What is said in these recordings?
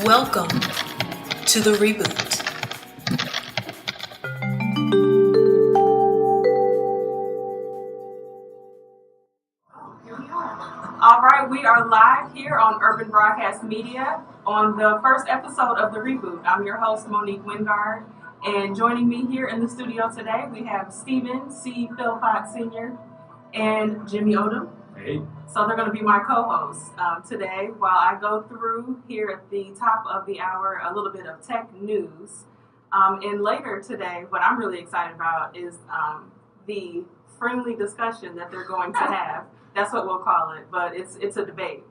Welcome to the Reboot. All right, we are live here on Urban Broadcast Media on the first episode of the Reboot. I'm your host, Monique Wingard, and joining me here in the studio today, we have Stephen C. Philpott Sr. and Jimmy Odom. Hey. So they're going to be my co-hosts today while I go through here at the top of the hour a little bit of tech news. And later today, what I'm really excited about is the friendly discussion that they're going to have. That's what we'll call it, but it's a debate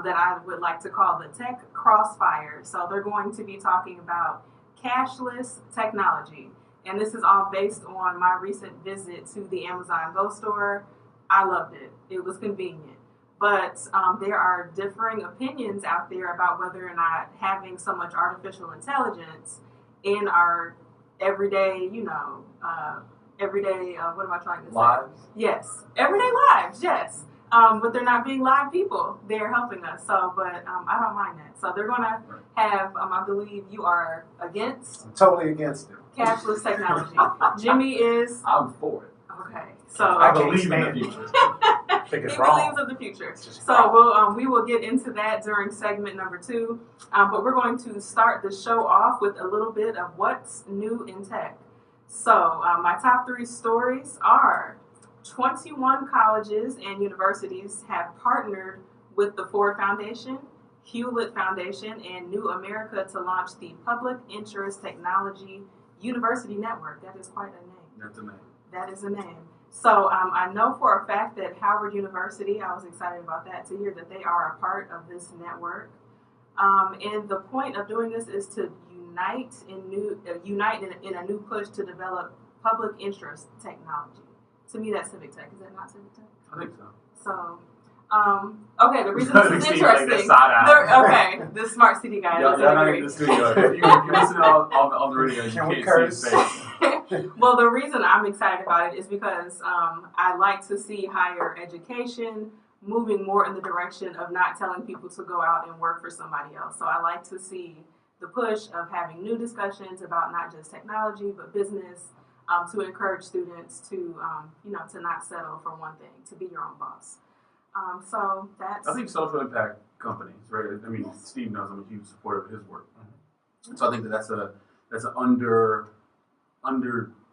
that I would like to call the Tech Crossfire. So they're going to be talking about cashless technology. And this is all based on my recent visit to the Amazon Go store. I loved it. It was convenient. But there are differing opinions out there about whether or not having so much artificial intelligence in our everyday, what am I trying to say? Lives? Yes. Everyday lives, yes. But they're not being live people. They're helping us. So, but I don't mind that. So they're going to have, I believe you are against? I'm totally against it. Cashless technology. Jimmy is? I'm for it. Okay. So I believe in the future. I think it's he wrong. believes in the future. So we will get into that during segment number 2. But we're going to start the show off with a little bit of what's new in tech. So my top 3 stories are 21 colleges and universities have partnered with the Ford Foundation, Hewlett Foundation, and New America to launch the Public Interest Technology University Network. That is quite a name. That's a name. That is a name. So I know for a fact that Howard University, I was excited about that, to hear that they are a part of this network. And the point of doing this is to unite in a new push to develop public interest technology. To me, that's Civic Tech. Is that not Civic Tech? I think so. So, okay, the reason this is interesting. The smart city guy. Y'all not in the studio. If you listen on the radio, you can't see his face. Well, the reason I'm excited about it is because I like to see higher education moving more in the direction of not telling people to go out and work for somebody else. So I like to see the push of having new discussions about not just technology, but business, to encourage students to, to not settle for one thing, to be your own boss. So that's... I think social impact companies, right? I mean, yes. Steve knows I'm a huge supporter of his work. Mm-hmm. So I think that's an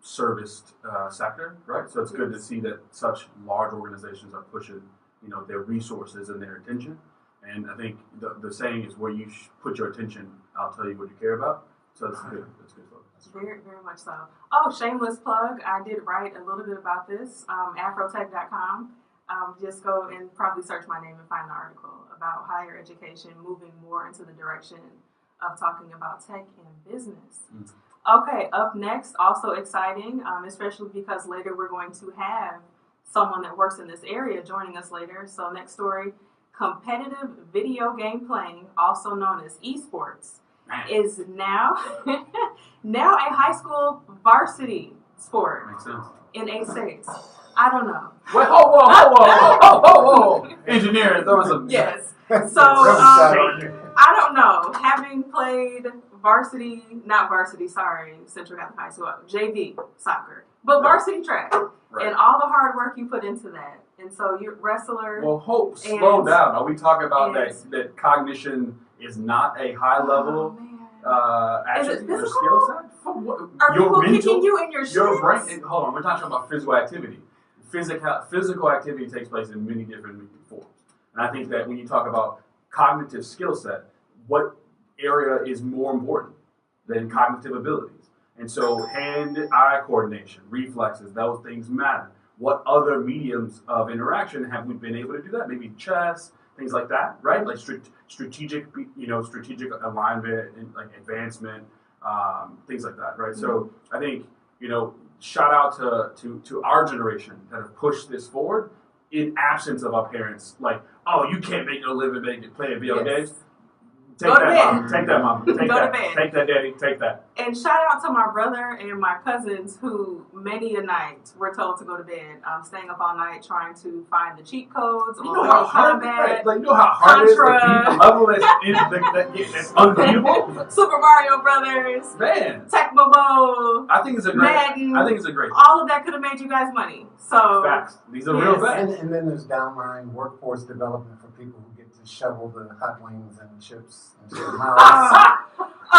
underserviced sector, right? So it's good to see that such large organizations are pushing, their resources and their attention. And I think the saying is where you put your attention, I'll tell you what you care about. So that's good. That's good stuff. Very, very much so. Oh, shameless plug. I did write a little bit about this. Afrotech.com. Just go and probably search my name and find the article about higher education moving more into the direction of talking about tech and business. Mm-hmm. Okay, up next, also exciting, especially because later we're going to have someone that works in this area joining us later. So next story, competitive video game playing, also known as esports, is now a high school varsity sport. Makes sense. In 8 states. I don't know. Wait, whoa. Engineering, there was a... Yes. So, I don't know. Having played Central Catholic High School, JV soccer, but varsity track, and all the hard work you put into that. And so you're wrestler. Well, slow down. Are we talking about that cognition is not a high level attribute or skill set? Are people kicking you in your shins? Your brain. Hold on, we're not talking about physical activity. Physical activity takes place in many different forms. And I think that when you talk about cognitive skill set, what area is more important than cognitive abilities? And so hand-eye coordination, reflexes, those things matter. What other mediums of interaction have we been able to do that? Maybe chess, things like that, right? Like strategic alignment and like advancement, things like that, right? Mm-hmm. So I think, shout out to our generation that have pushed this forward in absence of our parents. Like, oh, you can't make no living playing video games. Take that, mom. Take that, mom. Take that. Take that, daddy. Take that. And shout out to my brother and my cousins who many a night were told to go to bed, staying up all night trying to find the cheat codes on You know Mortal how hard, Kombat, like, you know how hard it is to Contra. beat the level that's unbeatable? Super Mario Brothers, Man, Tecmo Bowl, I think it's a great. Madden. I think it's a great. all of that could have made you guys money. So Facts. These are Yes. real facts. And then there's downline workforce development for people who get to shovel the hot wings and chips and shit.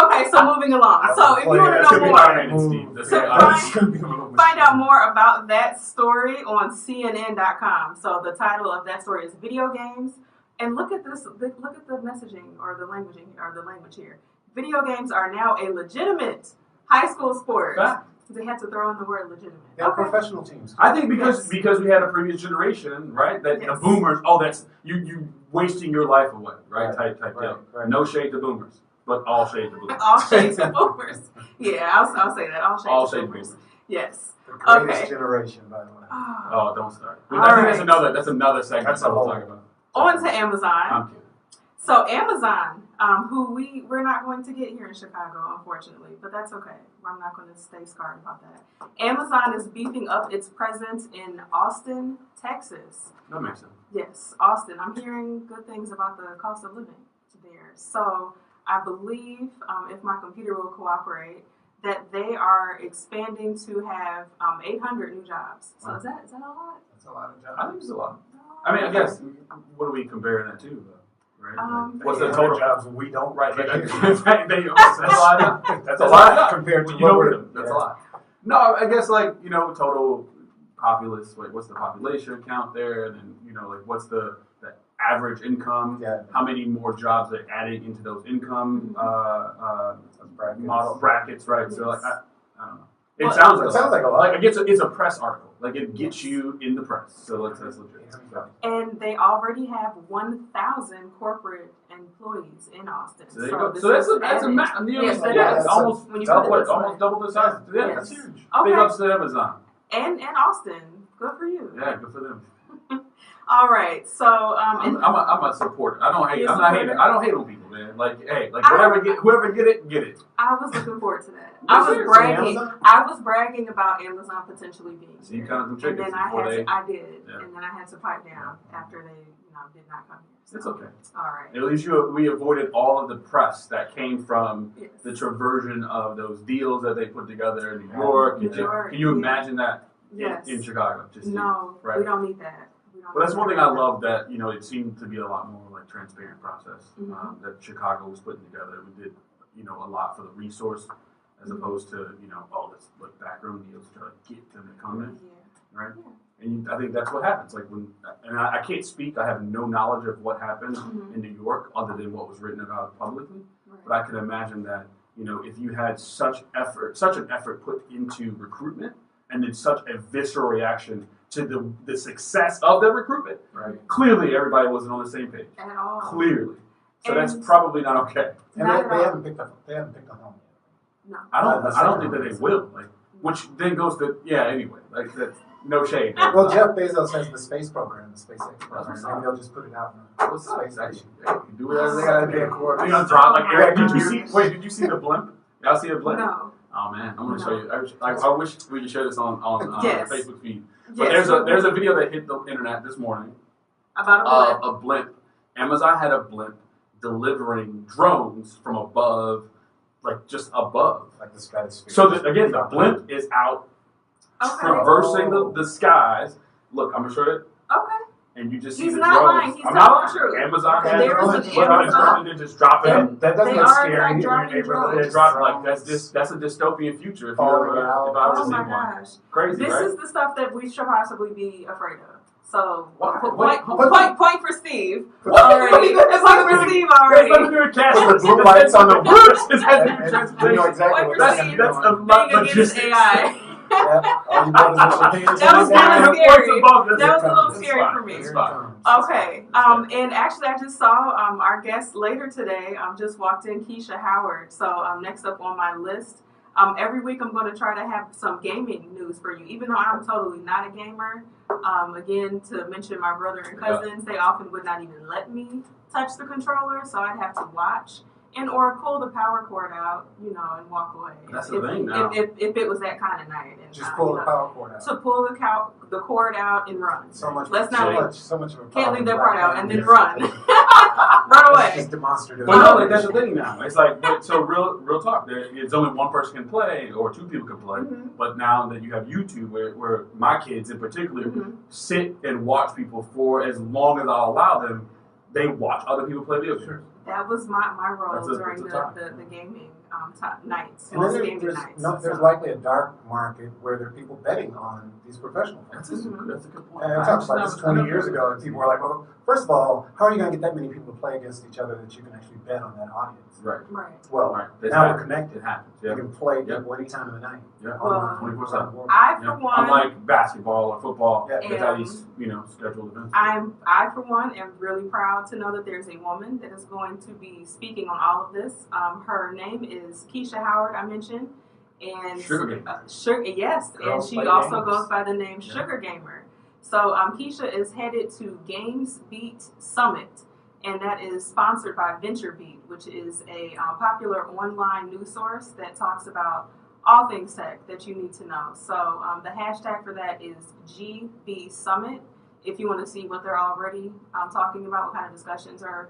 Okay, so moving along. So if you want to That's know gonna be more, automated, Steve. That's So gonna be automated. find out more about that story on CNN.com. So the title of that story is "Video Games," and look at this. Look at the messaging or the language here. Video games are now a legitimate high school sport. Fact. They had to throw in the word legitimate. They're Okay. professional teams. I think because Yes. we had a previous generation, right? That Yes. the boomers. Oh, that's you wasting your life away, right? Right, Type right, deal. right. No shade to boomers, but all shade to boomers. All shades of boomers. Yeah, I'll say that. All shades All of shade boomers. boomers. Yes. The greatest Okay. generation, by the way. Oh, don't start. All I think right. that's another segment That's a that we'll whole- talk about. On to Amazon. I'm kidding. So Amazon, who we're not going to get here in Chicago, unfortunately, but that's okay. I'm not going to stay scarred about that. Amazon is beefing up its presence in Austin, Texas. That makes sense. Yes, Austin. I'm hearing good things about the cost of living there. So I believe, if my computer will cooperate, that they are expanding to have 800 new jobs. So Wow. is that a lot? That's a lot of jobs. I think it's a lot. I mean, I guess what are we comparing that to, though? Right? What's the They total? have jobs that we don't Right, like, get. that's a lot. That's a lot compared to You know, what we're. that's a lot. No, I guess total populace. Like, what's the population count there? And then like what's the average income? Yeah. How many more jobs they're adding into those income brackets? Right. So like, I don't know. It Well, sounds like a lot. Like it's a press article. Like it gets you in the press. So that's legit. And they already have 1,000 corporate employees in Austin. So there you go. this So that's is a added. nearly Yes, yeah, it it's is. almost When you put it this way. almost double the size. Yeah, Yes. that's huge. Okay. Big ups to Amazon. And Austin. Good for you. Yeah, good for them. All right. So I'm a supporter. I don't hate. You're a I'm not supporter? hating. I don't hate on people, man. Like, hey, like I- whoever get it, get it. I was looking forward to that. Yes, I was sir. bragging. Amazon? I was bragging about Amazon potentially being So you here. counted them And chickens then I before they. did, Yeah. and then I had to pipe down after they, did not come here. So, It's okay. all right. At least we avoided all of the press that came from Yes. the traversion of those deals that they put together in New York. New Can you- York, Can you yeah. imagine that Yes. in Chicago? Just No, right. we don't need that. We don't But that's need one thing that. I love that it seemed to be a lot more like transparent process Mhm. that Chicago was putting together. We did a lot for the resource as opposed to let's look backroom deals to try to get them to come in, Yeah. right? Yeah. And I think that's what happens. Like I can't speak. I have no knowledge of what happened Mhm. in New York other than what was written about publicly. Right. But I can imagine that if you had such an effort put into recruitment, and then such a visceral reaction to the success of the recruitment, Right. clearly everybody wasn't on the same page. At all. Clearly, so And- that's probably not okay. And Not they at all. haven't picked a home No. I don't That's think that they will. Like, which then goes to anyway. Like that, no shade. yet. Well, Jeff Bezos has the space program, the SpaceX program. what's Maybe up. they'll just put it out in the What's up? space station. Hey, do whatever they gotta do. Yeah, cool. They're gonna drop like Oh my Eric. Did you gosh. see? Wait, did you see the blimp? Y'all see the blimp? No. Oh man, I'm gonna No. show you. I wish we could share this on Yes. the Facebook feed. But Yes. there's a video that hit the internet this morning. About a blip. A blimp. Amazon had a blimp delivering drones from above, like just above. Like the stratosphere. So again, the blimp is out Okay. traversing the skies. Look, I'm gonna show you. Okay. And you just see He's the not drones. lying. He's I'm telling not the truth. lying. Amazon Okay, has there is drones, an but Amazon- they just drop it. That doesn't They look are, scary like, in your dropping neighborhood. drones. They drop like that's a dystopian future if you Falling ever out. if I ever Oh seen my one. gosh. Crazy, This right? is the stuff that we should possibly be afraid of. So, Why? point for Steve. What? Already. What do you think that's Point gonna for do? Steve That's already. nothing to do with cashless. The blue lights on the roof. It has to do with And you know transportation. exactly Point what for That's Steve. a Being against logistics. AI. Yep. All you brothers and sisters That was in kind of town. scary. Above this. That was a little It's scary fine. for me. It's fine. Okay. And actually, I just saw our guest later today. Just walked in, Keisha Howard. So next up on my list. Every week I'm going to try to have some gaming news for you, even though I'm totally not a gamer. Again, to mention my brother and cousins, they often would not even let me touch the controller, so I'd have to watch or pull the power cord out, and walk away. That's the thing now. If it was that kind of night. And, Just pull the power cord out. To pull the cord out and run. So much. Let's not so much of a can't leave that power part out and then yes. run. Run away. It's just demonstrative. But no, that's the thing now. It's like, so real talk. It's only one person can play or two people can play. Mm-hmm. But now that you have YouTube, where my kids in particular Mm-hmm. sit and watch people for as long as I'll allow them, they watch other people play video games. That was my role That's during that's a time. the gaming nights. And Most then gaming nights. there's likely a dark market where there are people betting on these professional players. That's a good point. And I talked about this 20 years ago, and people were like, well, first of all, how are you going to get that many people to play against each other that you can actually bet on that audience? Right. Right. Well, Right. now we're connected. It happens. You Yeah. can play Yeah. people any time of the night. Yeah. Well, 24/7. I for Yeah. one. Unlike basketball or football, Yeah. that have these scheduled events. I for one am really proud to know that there's a woman that is going to be speaking on all of this. Her name is Keisha Howard, I mentioned, and Sugar Gamer. yes, Girls and she Play also Games. goes by the name Sugar Gamer. So Keisha is headed to Games Beat Summit, and that is sponsored by VentureBeat, which is a popular online news source that talks about all things tech that you need to know. So the hashtag for that is GB Summit. If you want to see what they're already talking about, what kind of discussions are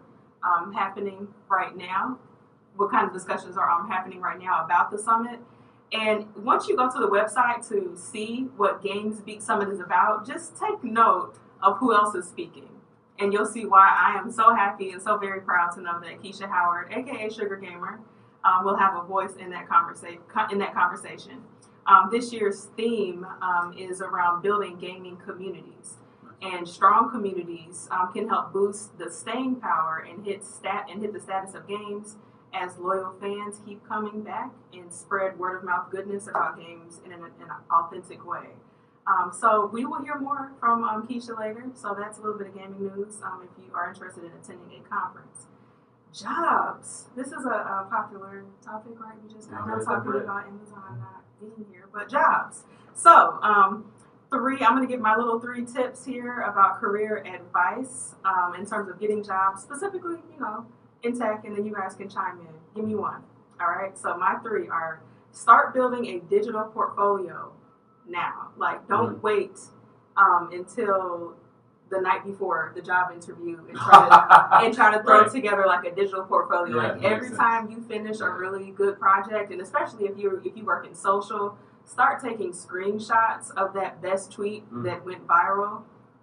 happening right now, about the summit. And once you go to the website to see what Games Beat Summit is about, just take note of who else is speaking. And you'll see why I am so happy and so very proud to know that Keisha Howard, aka Sugar Gamer, will have a voice in that conversation. This year's theme is around building gaming communities, and strong communities can help boost the staying power and hit the status of games as loyal fans keep coming back and spread word of mouth goodness about games in an authentic way. So we will hear more from Keisha later. So that's a little bit of gaming news if you are interested in attending a conference. Jobs. This is a popular topic, right? We just got done talking about Amazon not being here, but jobs. So I'm going to give my little 3 tips here about career advice in terms of getting jobs, specifically, in tech, and then you guys can chime in. Give me one. All right. So my 3 are: start building a digital portfolio now. Like, don't wait until the night before the job interview and try to throw together like a digital portfolio. Yeah, like every time you finish a really good project, and especially if you work in social, start taking screenshots of that best tweet that went viral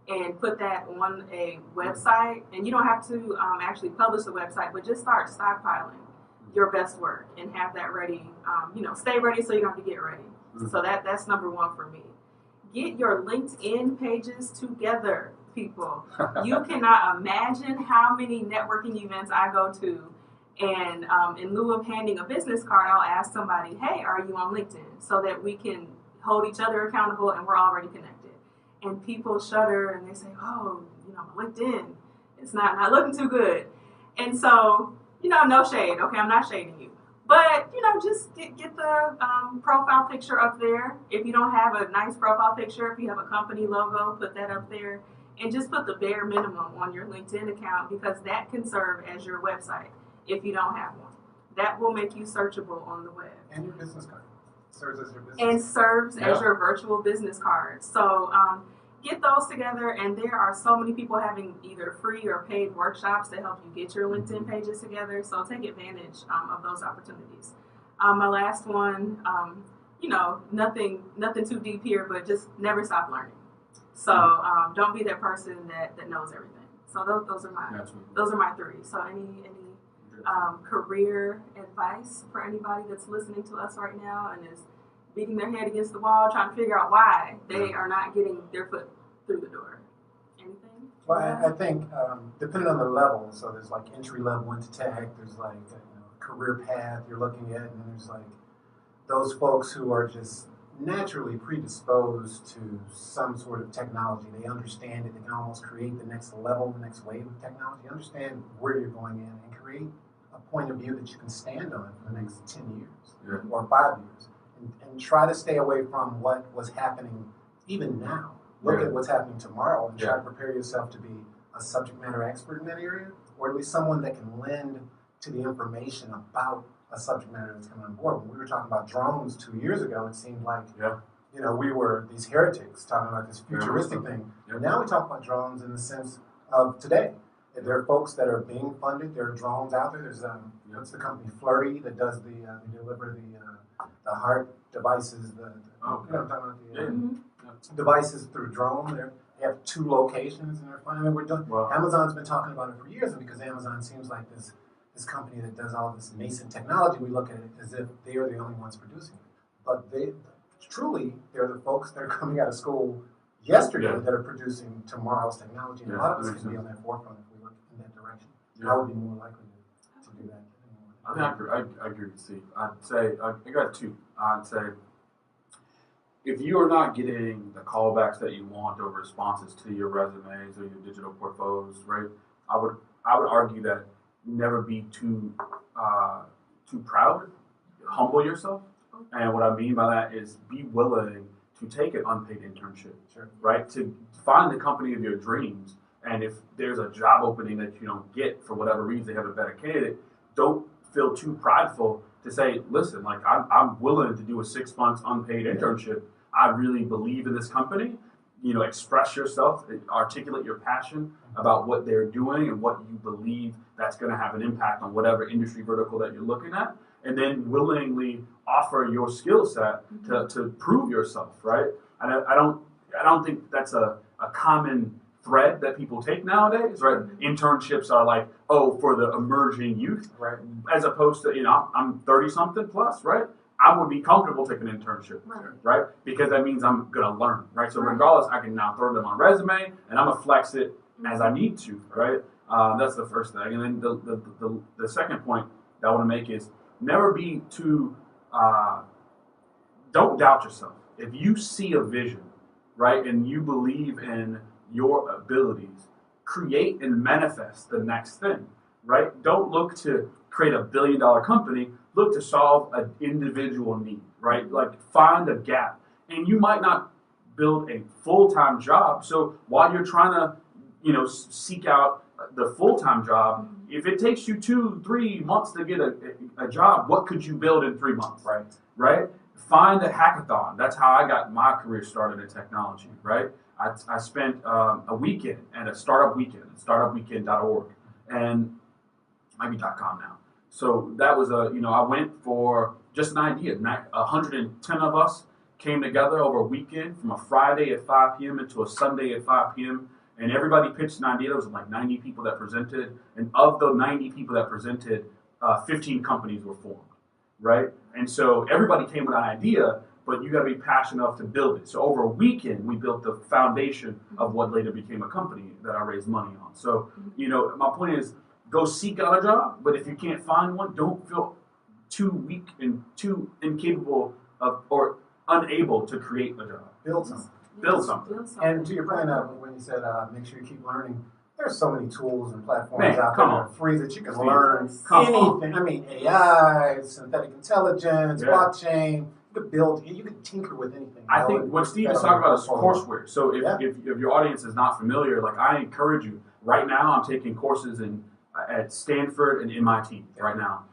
and put that on a website. And you don't have to actually publish the website, but just start stockpiling your best work and have that ready. Stay ready so you don't have to get ready. So that's number 1 for me. Get your LinkedIn pages together, people. You cannot imagine how many networking events I go to, and in lieu of handing a business card, I'll ask somebody, hey, are you on LinkedIn? So that we can hold each other accountable and we're already connected. And people shudder and they say, oh, LinkedIn, it's not looking too good. And so, no shade. Okay, I'm not shading you. But, just get the profile picture up there. If you don't have a nice profile picture, if you have a company logo, put that up there. And just put the bare minimum on your LinkedIn account, because that can serve as your website if you don't have one. That will make you searchable on the web. And your business card. Serves as your business And serves as Yeah. your virtual business card. So get those together, and there are so many people having either free or paid workshops to help you get your LinkedIn pages together. So take advantage of those opportunities. My last one, nothing too deep here, but just never stop learning. So don't be that person that knows everything. So those are my 3. So any career advice for anybody that's listening to us right now and is beating their head against the wall, trying to figure out why they are not getting their foot through the door? Anything? Well, I think depending on the level, so there's like entry level into tech, there's like a career path you're looking at, and there's like those folks who are just naturally predisposed to some sort of technology. They understand it. They can almost create the next level, the next wave of technology. Understand where you're going in and create a point of view that you can stand on for the next 10 years or 5 years. And try to stay away from what was happening even now. Look at what's happening tomorrow and try to prepare yourself to be a subject matter expert in that area, or at least someone that can lend to the information about a subject matter that's coming on board. When we were talking about drones 2 years ago, it seemed like we were these heretics talking about this futuristic thing. Yeah. Now we talk about drones in the sense of today. There are folks that are being funded. There are drones out there. There's what's the company Flirty that does they deliver the heart devices. I'm talking about the devices through drone. They have 2 locations and they're fine. I mean, we're done. Wow. Amazon's been talking about it for years, and because Amazon seems like this company that does all this nascent technology, we look at it as if they are the only ones producing it. But they're the folks that are coming out of school yesterday that are producing tomorrow's technology, and a lot of us can be on that forefront if we look in that direction. I would be more likely to do that. I agree with Steve. I'd say I got 2. I'd say if you are not getting the callbacks that you want or responses to your resumes or your digital portfolios, right? I would argue that never be too proud. Humble yourself, and what I mean by that is be willing to take an unpaid internship, right? To find the company of your dreams, and if there's a job opening that you don't get for whatever reason, they have a better candidate. Don't feel too prideful to say, listen, like I'm willing to do a 6 months unpaid internship. I really believe in this company. Express yourself, articulate your passion about what they're doing and what you believe that's going to have an impact on whatever industry vertical that you're looking at, and then willingly offer your skill set to prove yourself, right? And I don't think that's a common thread that people take nowadays, right? Internships are like, for the emerging youth, Right. As opposed to, I'm 30 something plus, right? I would be comfortable taking an internship, right? Because that means I'm gonna learn, right? So regardless, I can now throw them on resume, and I'm gonna flex it as I need to, right? That's the first thing. And then the second point that I want to make is never be too. Don't doubt yourself. If you see a vision, right, and you believe in your abilities, create and manifest the next thing, right? Don't look to create a $1 billion company. Look to solve an individual need, right? Like find a gap. And you might not build a full-time job. So while you're trying to, seek out the full-time job, if it takes you 2-3 months to get a job, what could you build in 3 months? Right? Find a hackathon. That's how I got my career started in technology, right? I spent a weekend at a startup weekend, startupweekend.org, and maybe .com now. So that was I went for just an idea. 110 of us came together over a weekend from a Friday at 5 p.m. into a Sunday at 5 p.m. And everybody pitched an idea. There was like 90 people that presented. And of the 90 people that presented, 15 companies were formed, right? And so everybody came with an idea, but you got to be passionate enough to build it. So over a weekend, we built the foundation of what later became a company that I raised money on. So, my point is, go seek out a job, but if you can't find one, don't feel too weak and too incapable of or unable to create a job. Build something. Build something. And to your point, when you said make sure you keep learning, there's so many tools and platforms out there that are free that you can learn anything. I mean, AI, synthetic intelligence, blockchain. You could build. You could tinker with anything. I think what Steve is talking about is courseware. So if your audience is not familiar, like I encourage you. Right now, I'm taking courses at Stanford and MIT right now.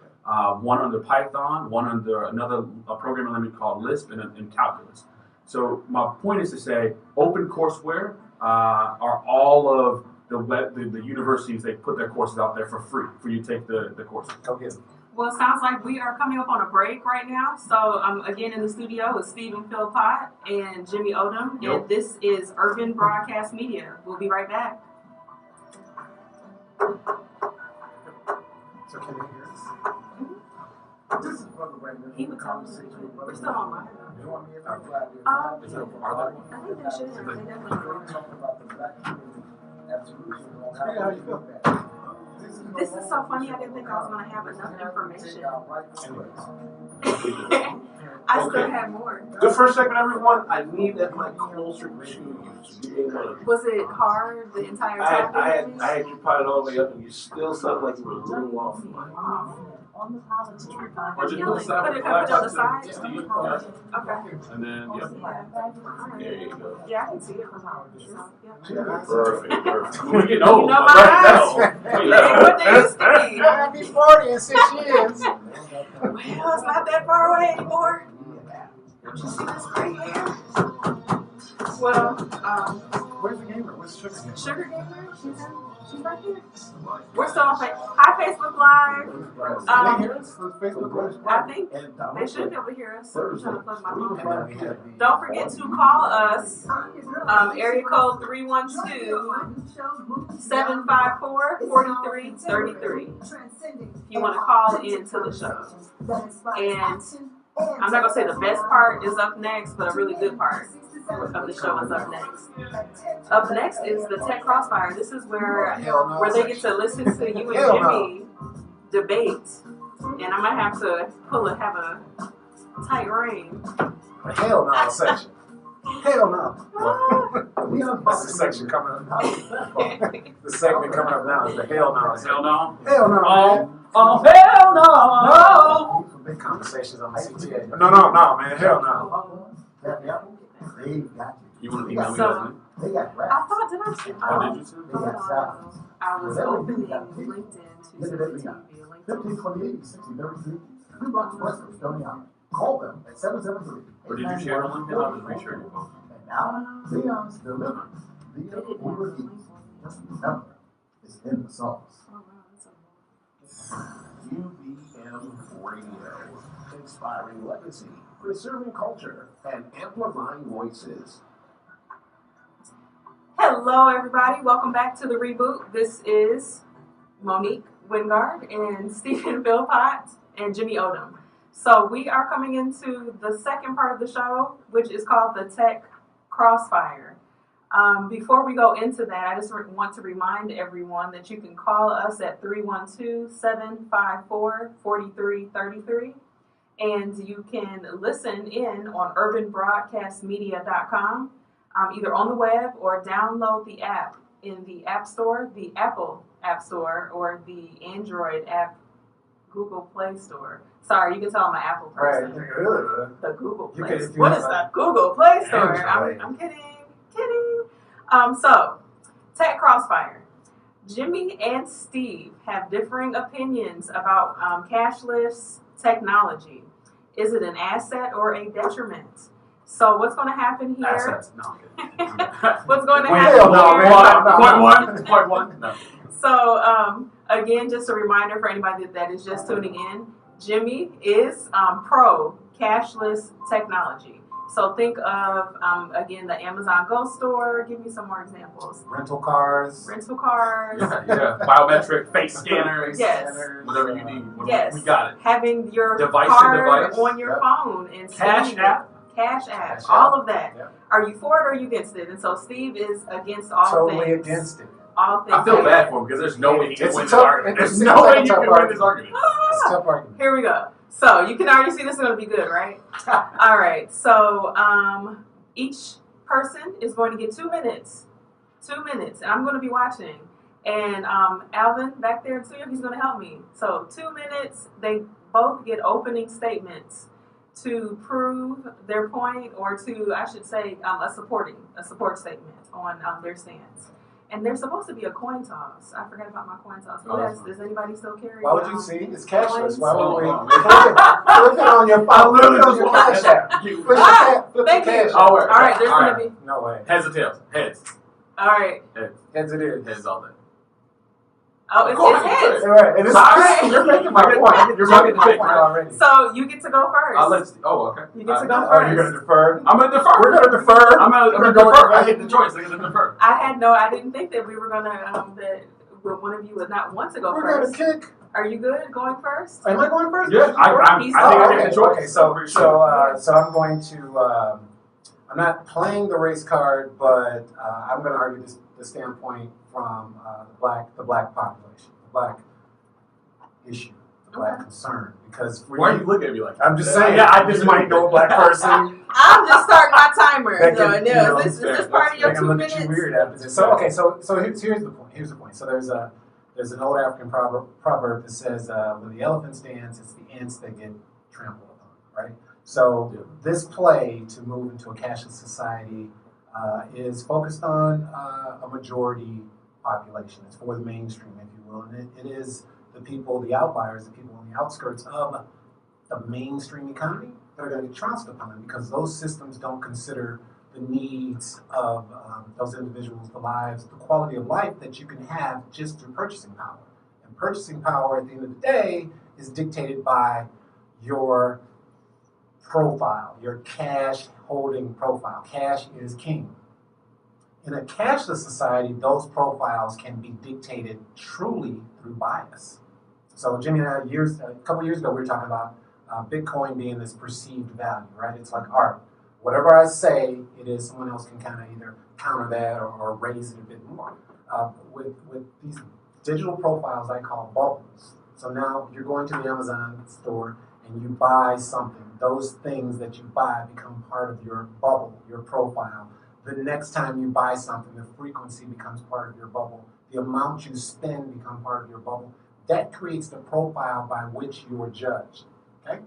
One under Python, one under a programming language called Lisp, and calculus. So my point is to say, OpenCourseWare are all of the universities. They put their courses out there for free for you to take the courses. Go get it. Well, it sounds like we are coming up on a break right now. So again, in the studio is Stephen Philpott and Jimmy Odom, and this is Urban Broadcast Media. We'll be right back. So can you hear us? This is Brother Raymond. He would tell us. We're still online. You want me to fly there? I think they should. They definitely We're talking about the black community absolution. How you feel? This is so funny. I didn't think I was going to have enough information. I still have more. Good first segment, everyone. I need that mic closer to you. Was it hard the entire time? I had you pilot all the way up, and you still sound like you were a little off. Or just put it aside. Put it on the side? Steve. Okay. And then, there you go. Yeah, I can see it from our Perfect. We're getting old. You know my eyes. What they used to be. Happy 40 and Sugar Gamer, she's right here. We're still on Hi Facebook Live. Can they hear us on Facebook Live? I think they should be able to hear us. I'm trying to plug my phone And then in. we have the- Don't forget to call us. Area code 312-754-4333. If you want to call into the show. And I'm not going to say the best part is up next, but a really good part of the show is up next. Up next is the Tech Crossfire. This is where they get to listen to you and Jimmy debate. And I might have to have a tight rein. Hell no section. Hell no. That's the section coming up. The segment coming up now is the hell no. Hell no. Hell no. Oh, hell no. Some big conversations on the CTA. No, man. Hell no. They got You want to email me So- that link? They got I rap. thought, did I say? Oh, did you say? They got salads. I was opening LinkedIn to send it to you via 15, LinkedIn. 28, 60, 33. 3 blocks west of Stony Island. Call them at 773. Or did you share it on LinkedIn? I'll just reshare your post. And now, Leon's delivered via Uber Eats. Just remember, it's in the sauce. Oh, wow, that's a UBM Radio, inspiring legacy, preserving culture, and amplifying voices. Hello, everybody. Welcome back to the Reboot. This is Monique Wingard and Stephen Philpott and Jimmy Odom. So we are coming into the second part of the show, which is called the Tech Crossfire. Before we go into that, I just want to remind everyone that you can call us at 312-754-4333. And you can listen in on urbanbroadcastmedia.com. Either on the web or download the app in the App Store, the Apple App Store, or the Android app Google Play Store. Sorry, you can tell I'm an Apple person. Right. The Google You Play can- Store. What is the Google Play Store? Android. I'm kidding. So, Tech Crossfire. Jimmy and Steve have differing opinions about cashless technology. Is it an asset or a detriment? So what's going to happen here? Assets. No, I'm kidding. What's going to Wait, happen hell no, here? man. Point one. No. So again, just a reminder for anybody that is just tuning in, Jimmy is pro cashless technology. So think of, again, the Amazon Go store. Give me some more examples. Rental cars. Rental cars. Yeah. Biometric, face scanners. Yes. Whatever you need. Yes. We got it. Having your Device to card device. on your Yep. phone and Cash scanning app. it. Cash app. Cash All app. of that. Yep. Are you for it or are you against it? And so Steve is against all Totally things. against it. All things. I feel bad for him because there's no way he can It's a win this tough- argument. it There's seems no like way a you tough can win this argument. It's a tough argument. Here we go. So you can already see this is going to be good, right? All right. So each person is going to get 2 minutes. 2 minutes. And I'm going to be watching. And Alvin back there too, he's going to help me. So 2 minutes, they both get opening statements to prove their point, or to, I should say, a support statement on their stance. And there's supposed to be a coin toss. I forgot about my coin toss. Oh, that's fine. Does anybody still carry? Why would you see? It's cashless. coins? Why would we? Oh, Flip it on your phone. Flip it on your cash app. Flip your Thank cash you. app. Oh, wait. All right, there's All going right. to be. No way. Heads or tails? Heads. All right. Heads it is. Heads all day. Oh, Of course it's it's heads. All right. And this, All right. you're making my point. You're You're making my making point right? already. So you get to go first. I'll let. Oh, okay. You get to go Oh, first. you're going to defer? I'm gonna defer. We're going to defer. I'm gonna go with defer. the I get the choice. I'm gonna defer. I didn't think that we were going to, that one of you would not want to go We're going first. to kick. Are you good going first? Am I going first? Yeah, I think I get the choice. Okay, so I'm going to. I'm not playing the race card, but I'm going to argue the standpoint from the black population, the black issue, the black concern. Because Why are you looking at me like that? I'm just saying. Yeah, I just might know a black person. I'm just starting my timer. That So, can, no, you know, is this part of They're your gonna 2 look minutes? at you weird after this. So okay, so here's the point. Here's the point. So there's an old African proverb that says when the elephants dance, it's the ants that get trampled upon, right? So this play to move into a cashless society is focused on a majority population. It's for the mainstream, if you will, and it is the people, the outliers, the people on the outskirts of the mainstream economy that are going to be trounced upon because those systems don't consider the needs of those individuals, the lives, the quality of life that you can have just through purchasing power. And purchasing power at the end of the day is dictated by your profile, your cash holding profile. Cash is king. In a cashless society, those profiles can be dictated truly through bias. So Jimmy and I, a couple years ago, we were talking about Bitcoin being this perceived value, right? It's like art. Whatever I say, it is, someone else can kind of either counter that or raise it a bit more. With these digital profiles I call bubbles. So now you're going to the Amazon store and you buy something. Those things that you buy become part of your bubble, your profile. The next time you buy something, the frequency becomes part of your bubble. The amount you spend become part of your bubble. That creates the profile by which you are judged. Okay?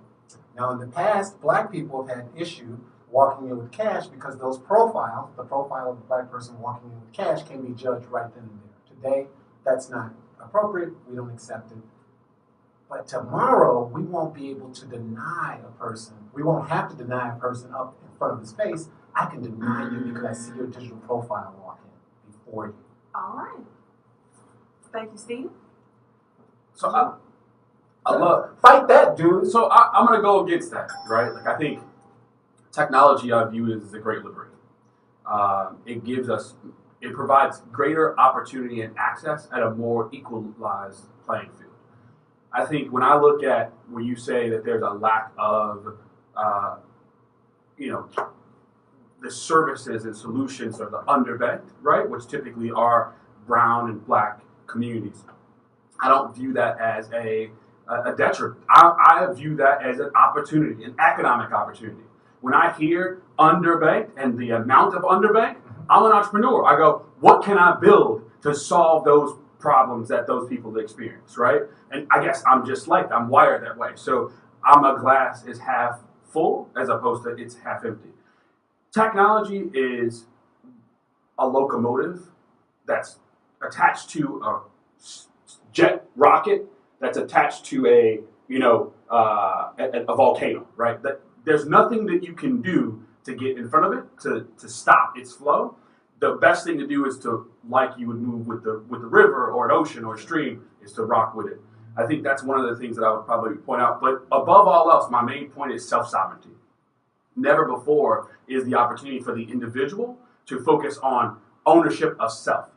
Now in the past, black people have had issue walking in with cash because those profiles, the profile of the black person walking in with cash, can be judged right then and there. Today, that's not appropriate. We don't accept it. But tomorrow, we won't be able to deny a person. We won't have to deny a person up in front of his face. I can deny you because I see your digital profile walk in before you. All right. Thank you, Steve. So I love. Fight that, dude. So I'm going to go against that, right? Like I think technology I view as a great liberator. It provides greater opportunity and access at a more equalized playing field. I think when I look at when you say that there's a lack of, the services and solutions are the underbanked, right, which typically are brown and black communities. I don't view that as a detriment. I view that as an opportunity, an economic opportunity. When I hear underbanked and the amount of underbanked, I'm an entrepreneur. I go, what can I build to solve those problems that those people experience, right? And I guess I'm wired that way. So I'm a glass is half full as opposed to it's half empty. Technology is a locomotive that's attached to a jet rocket that's attached to a volcano, right? There's nothing that you can do to get in front of it to stop its flow. The best thing to do is to, like you would move with the river or an ocean or a stream, is to rock with it. I think that's one of the things that I would probably point out. But above all else, my main point is self-sovereignty. Never before is the opportunity for the individual to focus on ownership of self.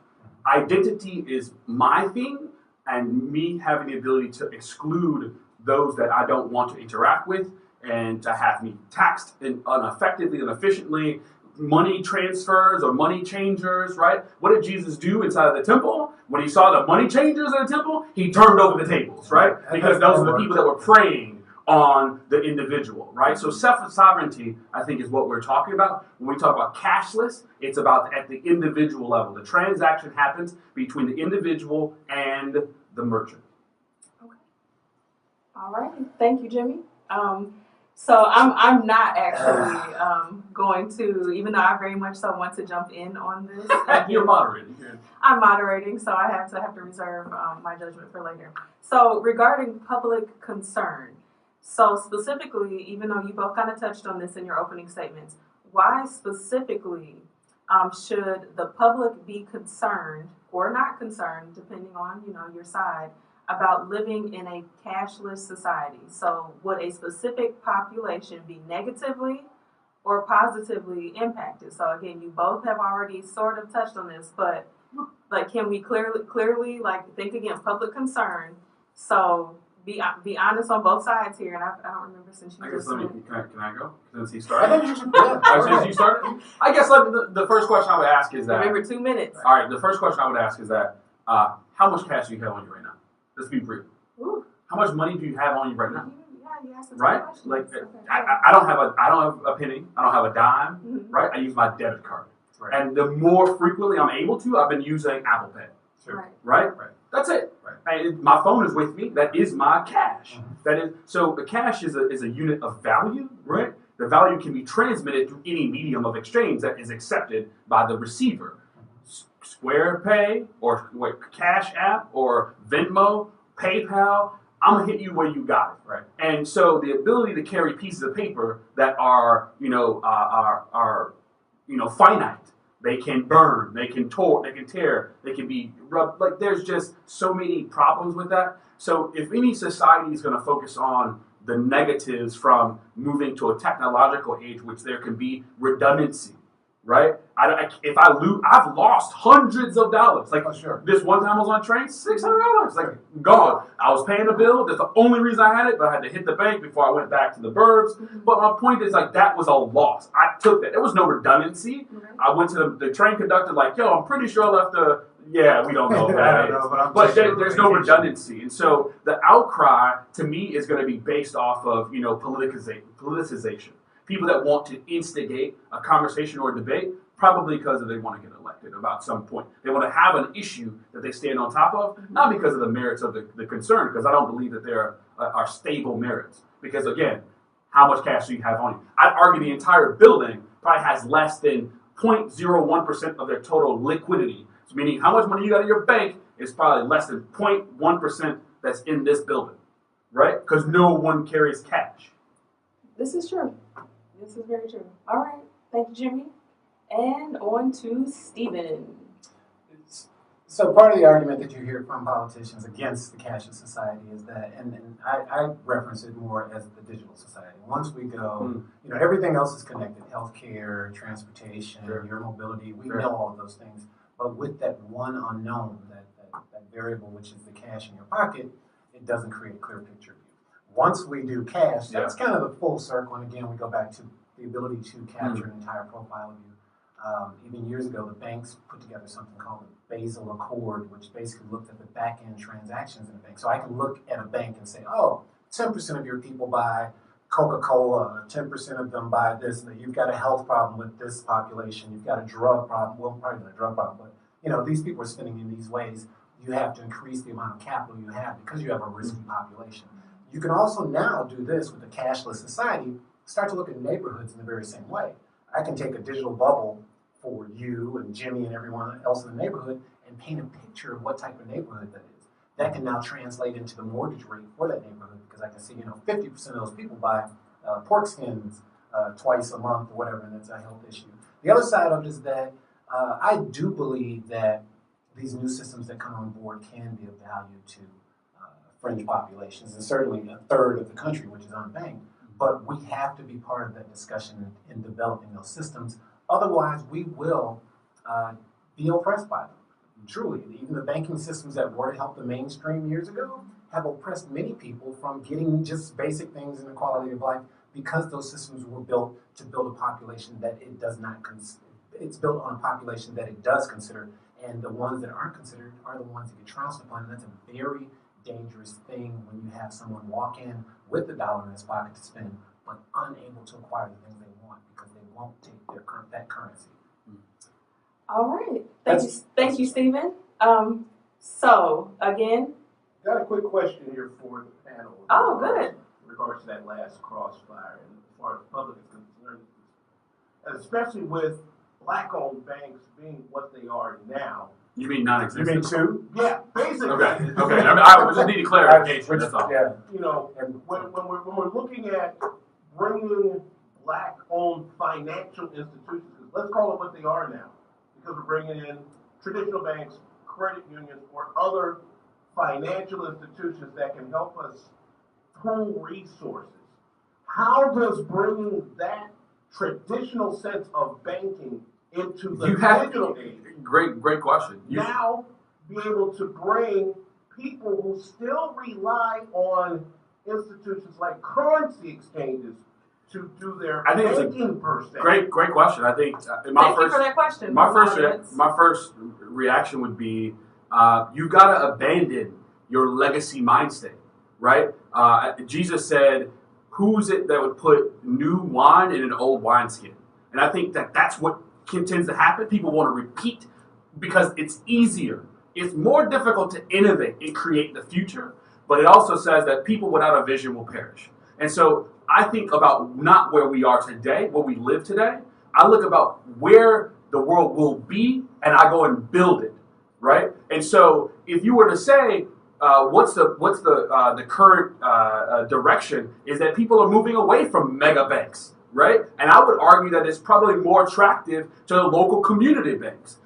Identity is my thing, and me having the ability to exclude those that I don't want to interact with and to have me taxed ineffectively and efficiently, money transfers or money changers, right? What did Jesus do inside of the temple? When he saw the money changers in the temple, he turned over the tables, right? Because those are the people that were preying on the individual, right? So self-sovereignty, I think, is what we're talking about. When we talk about cashless, it's about at the individual level. The transaction happens between the individual and the merchant. Okay. All right. Thank you, Jimmy. So I'm not actually going to, even though I very much so want to jump in on this. You're moderating. I'm moderating, so I have to reserve my judgment for later. So regarding public concern, so specifically, even though you both kind of touched on this in your opening statements, why specifically should the public be concerned or not concerned, depending on your side, about living in a cashless society? So would a specific population be negatively or positively impacted? So again, you both have already sort of touched on this, but like, can we clearly like think again, public concern? So be honest on both sides here. And I don't remember since you just can I go? Since he started? I think you should, yeah. Since you started? I guess the first question I would ask is that... Remember, 2 minutes. All right, the first question I would ask is that how much cash do you have on you right now? Let's be brief. Ooh. How much money do you have on you right now? You asked Right? Like, I don't have a penny. I don't have a dime. Mm-hmm. Right? I use my debit card. Right. And the more frequently I'm able to, I've been using Apple Pay. Sure. Right? That's it. Right. My phone is with me. That is my cash. Mm-hmm. That is so. The cash is a unit of value, right? The value can be transmitted through any medium of exchange that is accepted by the receiver. Square Pay or Cash App or Venmo, PayPal. I'm gonna hit you where you got it. Right. And so the ability to carry pieces of paper that are finite. They can burn, they can tear, they can be rubbed. Like there's just so many problems with that. So if any society is going to focus on the negatives from moving to a technological age, which there can be redundancy, right? I've lost hundreds of dollars. Like this one time I was on a train, $600, like gone. I was paying a bill. That's the only reason I had it, but I had to hit the bank before I went back to the burbs. But my point is like that was a loss. I took that. There was no redundancy. I went to the train conductor like, yo, I'm pretty sure I left the. Yeah, we don't know if that is. But there's no redundancy. And so the outcry, to me, is going to be based off of, politicization. People that want to instigate a conversation or a debate, probably because they want to get elected about some point. They want to have an issue that they stand on top of, not because of the merits of the concern, because I don't believe that there are stable merits. Because, again, how much cash do you have on you? I'd argue the entire building probably has less than 0.01% of their total liquidity. Meaning how much money you got in your bank is probably less than 0.1% that's in this building, right? Because no one carries cash. This is true. This is very true. All right. Thank you, Jimmy. And on to Stephen. So part of the argument that you hear from politicians against the cashless society is that, and I reference it more as the digital society. Once we go, everything else is connected: healthcare, transportation, your mobility. We know all of those things. But with that one unknown, that variable, which is the cash in your pocket, it doesn't create a clear picture of you. Once we do cash, that's kind of the full circle. And again, we go back to the ability to capture an entire profile of you. Even years ago, the banks put together something called the Basel Accord, which basically looked at the back-end transactions in a bank. So I can look at a bank and say, 10% of your people buy Coca-Cola, 10% of them buy this, and you've got a health problem with this population, you've got a drug problem, well, probably not a drug problem, but these people are spending in these ways. You have to increase the amount of capital you have because you have a risky population. You can also now do this with a cashless society, start to look at neighborhoods in the very same way. I can take a digital bubble for you and Jimmy and everyone else in the neighborhood and paint a picture of what type of neighborhood that is. That can now translate into the mortgage rate for that neighborhood because I can see, 50% of those people buy pork skins twice a month or whatever, and it's a health issue. The other side of it is that I do believe that these new systems that come on board can be of value to fringe populations, and certainly a third of the country, which is unbanked. But we have to be part of that discussion in developing those systems. Otherwise, we will be oppressed by them. Truly, even the banking systems that were to help the mainstream years ago have oppressed many people from getting just basic things in the quality of life because those systems were built to build a population that it does not consider. It's built on a population that it does consider, and the ones that aren't considered are the ones that get trounced upon. And that's a very dangerous thing when you have someone walk in with the dollar in his pocket to spend, but unable to acquire the things they want because they won't take that currency. All right. Thank you, Stephen. So, again. Got a quick question here for the panel. Oh, good. In regards to that last crossfire, and as far as the public is concerned, and especially with black-owned banks being what they are now. You mean non-existent? You mean two? Yeah, basically. Okay. I just need clarification. That's all. Yeah. When we're looking at bringing black-owned financial institutions, let's call it what they are now, because we're bringing in traditional banks, credit unions, or other financial institutions that can help us pool resources. How does bringing that traditional sense of banking into the digital age? Great question. Now be able to bring people who still rely on institutions like currency exchanges to do their banking per se. Great question. I think Thank you for that question. My first reaction would be you got to abandon your legacy mind state, right? Jesus said, "Who's it that would put new wine in an old wineskin?" And I think that's what tends to happen. People want to repeat because it's easier. It's more difficult to innovate and create the future, but it also says that people without a vision will perish. And so I think about not where we are today, where we live today. I look about where the world will be, and I go and build it, right? And so if you were to say, what's the current direction, is that people are moving away from mega banks, right? And I would argue that it's probably more attractive to the local community banks.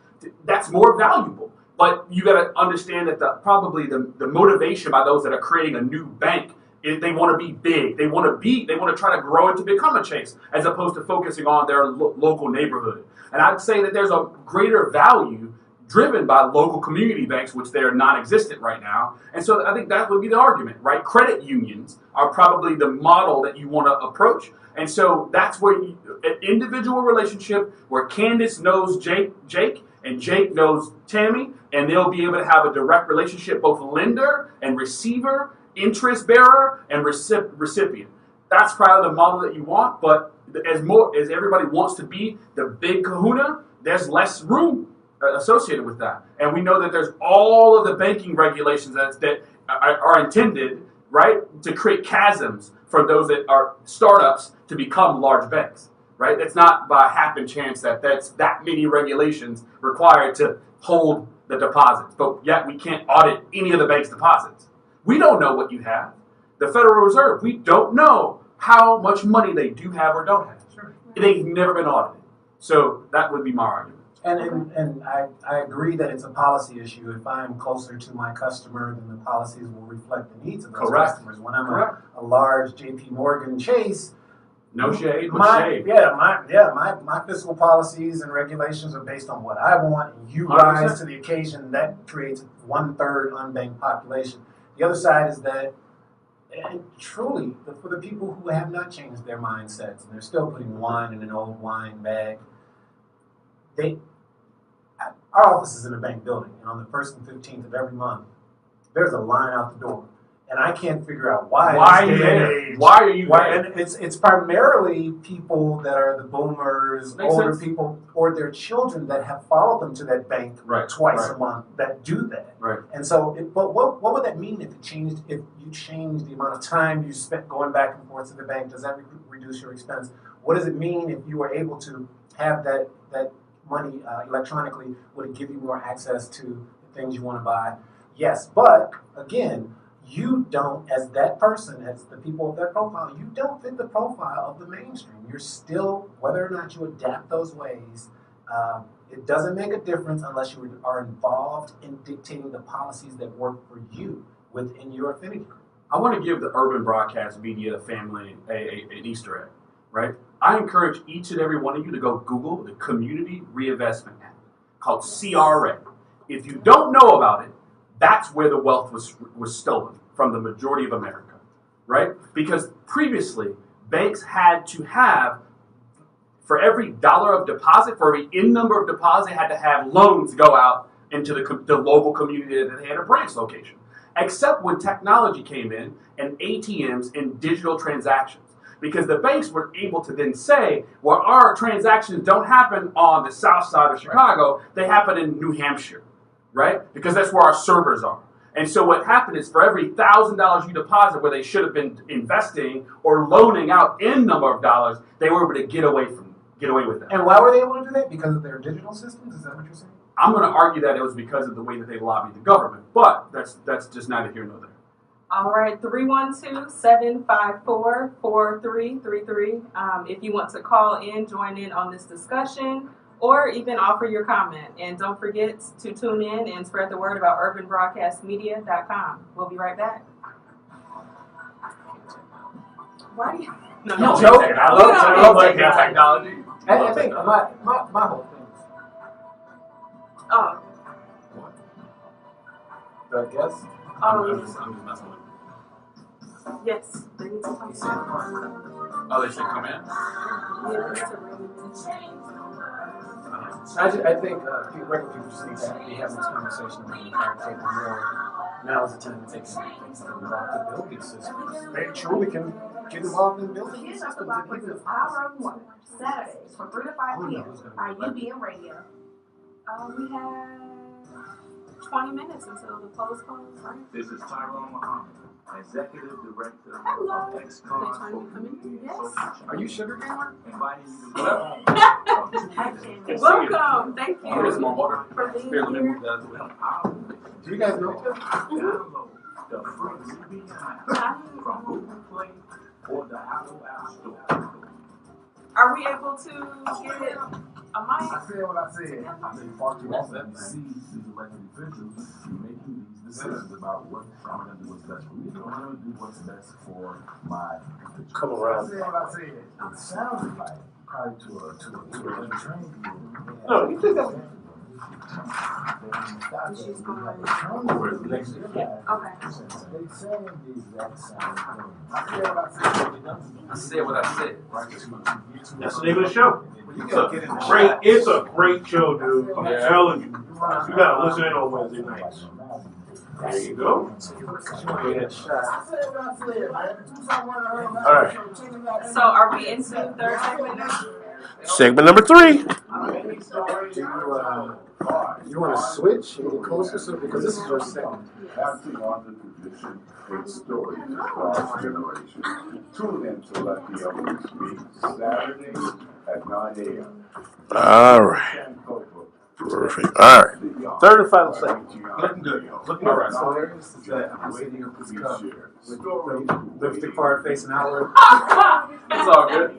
That's more valuable. But you got to understand that probably the motivation by those that are creating a new bank is they want to be big. They want to try to grow it to become a Chase, as opposed to focusing on their local neighborhood. And I'd say that there's a greater value driven by local community banks, which they're non-existent right now. And so I think that would be the argument, right? Credit unions are probably the model that you want to approach. And so that's where an individual relationship where Candace knows Jake and Jake knows Tammy, and they'll be able to have a direct relationship, both lender and receiver, interest bearer and recipient. That's probably the model that you want, but as everybody wants to be the big kahuna, there's less room associated with that. And we know that there's all of the banking regulations that are intended, right, to create chasms for those that are startups to become large banks, right? That's not by happen chance that's that many regulations required to hold the deposits, but yet we can't audit any of the bank's deposits. We don't know what you have. The Federal Reserve, we don't know how much money they do have or don't have. Sure. They've never been audited. So that would be my argument. And I agree that it's a policy issue. If I'm closer to my customer, then the policies will reflect the needs of those customers. When I'm a large JP Morgan Chase, no shade, but shade. My fiscal policies and regulations are based on what I want, and you 100%. Rise to the occasion. That creates 1/3 unbanked population. The other side is that, and truly, for the people who have not changed their mindsets and they're still putting wine in an old wine bag, our office is in a bank building, and on the 1st and 15th of every month, there's a line out the door. And I can't figure out why. Why are you there? And it's primarily people that are the boomers, older people, or their children that have followed them to that bank twice a month that do that. Right. And so, but what would that mean if you change the amount of time you spent going back and forth to the bank? Does that reduce your expense? What does it mean if you were able to have that money electronically? Would it give you more access to the things you want to buy? Yes, but again, you don't, as that person, as the people of that profile, you don't fit the profile of the mainstream. You're still, whether or not you adapt those ways, it doesn't make a difference unless you are involved in dictating the policies that work for you within your affinity group. I want to give the urban broadcast media family an Easter egg, right? I encourage each and every one of you to go Google the Community Reinvestment Act called CRA. If you don't know about it, that's where the wealth was stolen from the majority of America, right? Because previously, banks had to have, for every dollar of deposit, for every N number of deposit, had to have loans go out into the local community that they had a branch location. Except when technology came in and ATMs and digital transactions. Because the banks were able to then say, well, our transactions don't happen on the south side of Chicago, they happen in New Hampshire. Right? Because that's where our servers are. And so what happened is for every $1,000 you deposit where they should have been investing or loaning out N number of dollars, they were able to get away with that. And why were they able to do that? Because of their digital systems? Is that what you're saying? I'm going to argue that it was because of the way that they lobbied the government. But that's just neither here nor there. All right, 312-754-4333. If you want to call in, join in on this discussion, or even offer your comment. And don't forget to tune in and spread the word about urbanbroadcastmedia.com. We'll be right back. Why do you... No, joke. I love technology. I think my whole thing is... Oh. I guess? I'm just messing with you. Yes. They need to come in. Oh, they should come in? I think regular people just need to be having this conversation about the entire table more. Now is the time to take some things involved to build these systems. They truly can get involved in building these systems. Saturdays from 3 to 5 p.m. Are you being radio? We have 20 minutes until the polls close, right? This is Tyrone Muhammad, Executive Director of Tech Crossfire. Yes. Are you Sugar Gamer? Inviting you to Welcome. Thank you Here's more water. for being Here, let me here. move that out of the way. Do you guys know each other? download the free CB from Google Play or the Apple App Store. Are we able to get a mic? I said what I said. I've been far too often. You see these elected officials making these decisions about what I'm going to do what's best for me. I'm going to do what's best for my constituents. Come around. I said what I said. It sounded like probably to a untrained people. No, you think that. She's going. Okay. Okay. They saying the exact same thing. I said what I said. I said what I said. That's the name of the show. You gotta get in the Great, shot. it's a great show, dude. I'm telling you. You gotta listen in on Wednesday nights. There you go. I said what I said, man. All right. So are we into the third segment now? Segment number 3. You want to switch and get closer, so because this is your segment. Passing on the tradition and stories across generations. Tune in to Let the Elders Speak Saturdays at 9 a.m. All right. Perfect. All right. Third and final segment. Looking good. Looking all right. So there is that I'm sitting up this cup with the lipstick part facing outward. It's all good.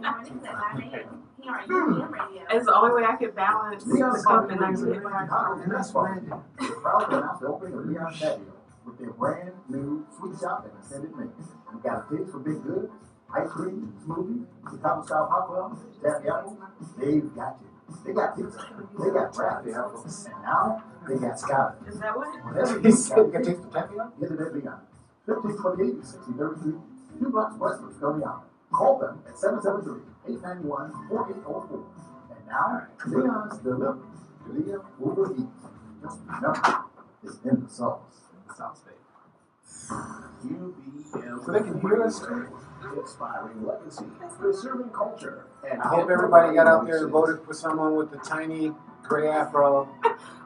It's the only way I could balance the cup and actually hit my And that's fine. We're proud to announce the opening of Leon's Patio with their brand new sweet shop and extended menu. We've got a taste for big goods, ice cream, smoothies, the top style hot club, taffy apple. They've got you. They got pizza. They got wrapped apples. And now they got scotch. Is that what? Whatever He you said you got, can taste the taffy up? get it at Leon. 1528 6033, 2 blocks west of Stony Island. Call them at 773-891-4804. And now, Leon's delivery. Leon Uber Eats. Just remember, it's in the sauce. In the South State. UBM. So they can hear us too? Inspiring legacy, preserving culture, and I hope everybody got out there and voted for someone with the tiny gray afro.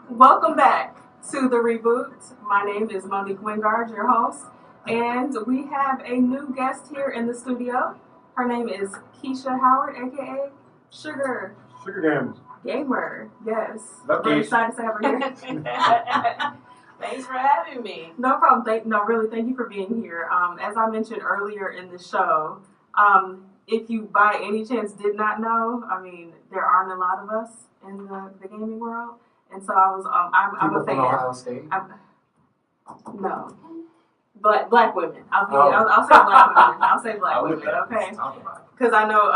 Welcome back to the Reboot. My name is Monique Wingard, your host, and we have a new guest here in the studio. Her name is Keisha Howard, aka Sugar Sugar Gamer. Yes, Love we're Keisha. excited to have her here. Thanks for having me. No problem. Thank you for being here. As I mentioned earlier in the show, if you by any chance did not know, I mean, there aren't a lot of us in the gaming world, and so I was, I'm People a from fan. Ohio State. No, but black women. I'll Oh. say black women. I'll say black I would women. Okay, talk about it. because I know,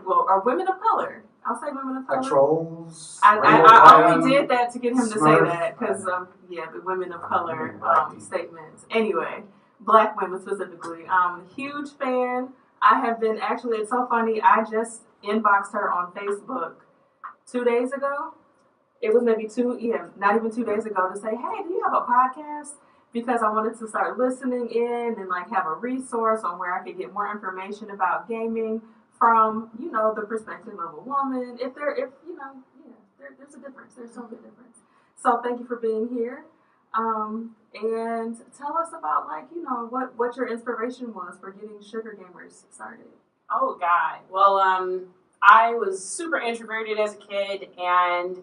or women of color. I'll say women of color. Like trolls. I only did that to get him to say Smurf. that because the women of color statements. Anyway, black women specifically. Huge fan. I have been actually. It's so funny. I just inboxed her on Facebook 2 days ago. It was maybe not even 2 days ago to say, hey, do you have a podcast? Because I wanted to start listening in and like have a resource on where I could get more information about gaming from, the perspective of a woman. There's a difference. There's so good difference. So thank you for being here. And tell us about what your inspiration was for getting Sugar Gamers started. Oh God. Well, I was super introverted as a kid and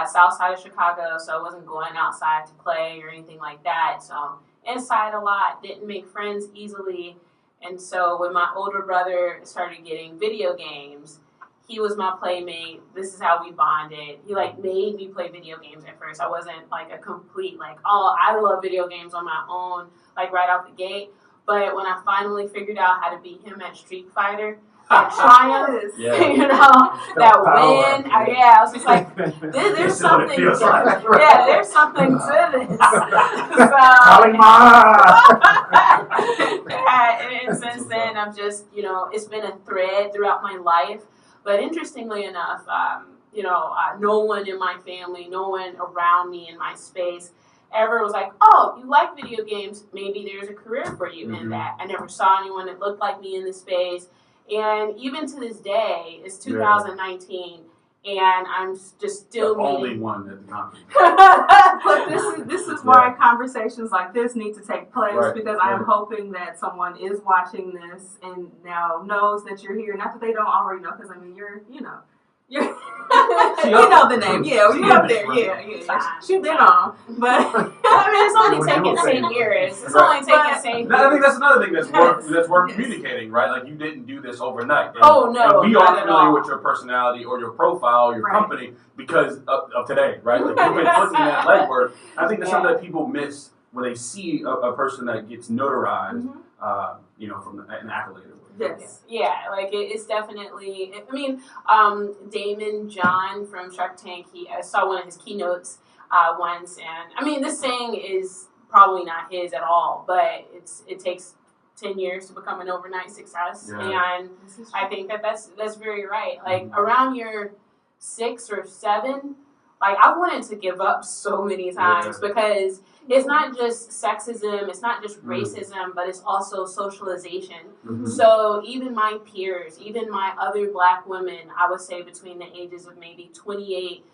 south side of Chicago, so I wasn't going outside to play or anything like that. So inside a lot, didn't make friends easily. And so when my older brother started getting video games, he was my playmate. This is how we bonded. He made me play video games at first. I wasn't a complete I love video games on my own, right out the gate. But when I finally figured out how to beat him at Street Fighter, that triumph, that win. I was just like, there's something. There's something to this. And since then, I've just, it's been a thread throughout my life. But interestingly enough, no one in my family, no one around me in my space ever was like, oh, you like video games, maybe there's a career for you in that. I never saw anyone that looked like me in the space. And even to this day, it's 2019, and I'm just still the only one at the conference. But this is why conversations like this need to take place, because I am hoping that someone is watching this and now knows that you're here. Not that they don't already know, because I mean you're You know the name, yeah. We up there, yeah. She been on, but I mean, it's only taken 10 years. It's only taken 10 years. I think that's another thing that's worth communicating, right? Like you didn't do this overnight. And, oh no, and we not aren't at familiar all. with your personality or your profile, or your company because of today, right? Like you've been putting in that legwork. I think that's something that people miss when they see a person that gets notarized, from an accolade. Yes. Yeah, like it's definitely. I mean, Damon John from Shark Tank. I saw one of his keynotes once, and I mean, this saying is probably not his at all, but it takes 10 years to become an overnight success, and I think that's very right. Like around year 6 or 7, like I wanted to give up so many times because it's not just sexism, it's not just racism, but it's also socialization. So even my peers, even my other black women, I would say between the ages of maybe 28